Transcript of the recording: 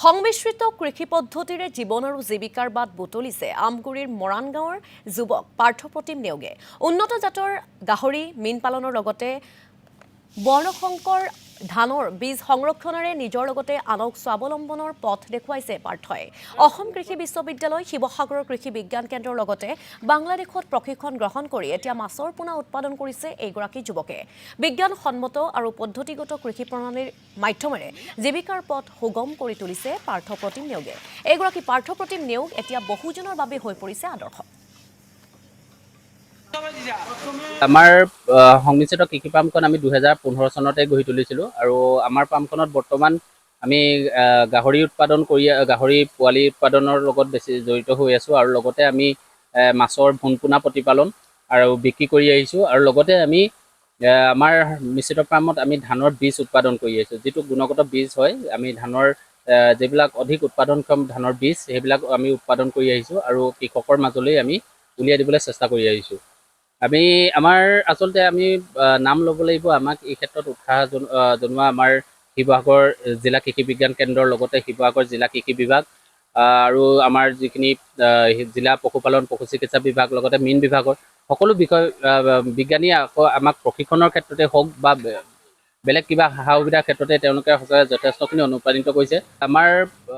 সংমিশ্ৰিত কৃষি পদ্ধতিৰে জীৱন আৰু জীৱিকাৰ বাট বুটলিছে আমগুৰিৰ মৰাণ গাঁৱৰ যুৱক পাৰ্থপ্ৰতিম নেওগে। উন্নত জাতৰ গাহৰি মীন পালনৰ লগতে বৰ্ণশংকৰ ধানৰ বীজ সংৰক্ষণেৰে নিজৰ লগতে আনক স্বাৱলম্বনৰ পথ দেখুৱাইছে পাৰ্থই। অসম কৃষি বিশ্ববিদ্যালয় শিৱসাগৰৰ কৃষি বিজ্ঞান কেন্দ্ৰৰ লগতে বাংলাদেশত প্ৰশিক্ষণ গ্ৰহণ কৰি এতিয়া মাছৰ পোনা উৎপাদন কৰিছে এইগৰাকী যুৱকে। বিজ্ঞানসন্মত আৰু পদ্ধতিগত কৃষি প্ৰণালীৰ মাধ্যমেৰে জীৱিকাৰ পথ সুগম কৰি তুলিছে পাৰ্থপ্ৰতিম নেওগে। এইগৰাকী পাৰ্থপ্ৰতিম নেওগ এতিয়া বহুজনৰ বাবে হৈ পৰিছে আদৰ্শ। আমাৰ সংমিশ্ৰিত কৃষি ফাৰ্মখন আমি 2015 চনতে গঢ়ি তুলিছিলোঁ আৰু আমাৰ ফাৰ্মখনত বৰ্তমান আমি গাহৰি উৎপাদন কৰি গাহৰি পোৱালি উৎপাদনৰ লগত বেছি জড়িত হৈ আছোঁ আৰু লগতে আমি মাছৰ ভোন-পোনা প্ৰতিপালন আৰু বিক্ৰী কৰি আহিছোঁ আৰু লগতে আমি আমাৰ মিশ্ৰিত ফাৰ্মত আমি ধানৰ বীজ উৎপাদন কৰি আহিছোঁ, যিটো গুণগত বীজ হয়। আমি ধানৰ যিবিলাক অধিক উৎপাদনক্ষম ধানৰ বীজ সেইবিলাক আমি উৎপাদন কৰি আহিছোঁ আৰু কৃষকৰ মাজলৈ আমি উলিয়াই দিবলৈ চেষ্টা কৰি আহিছোঁ। আমাৰ আচলতে আমি নাম ল'ব লাগিব। আমাক এই ক্ষেত্ৰত উৎসাহ জনোৱা আমাৰ শিৱসাগৰ জিলা কৃষি বিজ্ঞান কেন্দ্ৰৰ লগতে শিৱসাগৰ জিলা কৃষি বিভাগ আৰু আমাৰ যিখিনি জিলা পশুপালন পশু চিকিৎসা বিভাগ লগতে মীন বিভাগৰ সকলো বিষয় বিজ্ঞানীয়ে আকৌ আমাক প্ৰশিক্ষণৰ ক্ষেত্ৰতে হওক বা বেলেগ কিবা সা সুবিধাৰ ক্ষেত্ৰতে তেওঁলোকে সঁচাকৈ যথেষ্টখিনি অনুপ্ৰাণিত কৰিছে। আমাৰ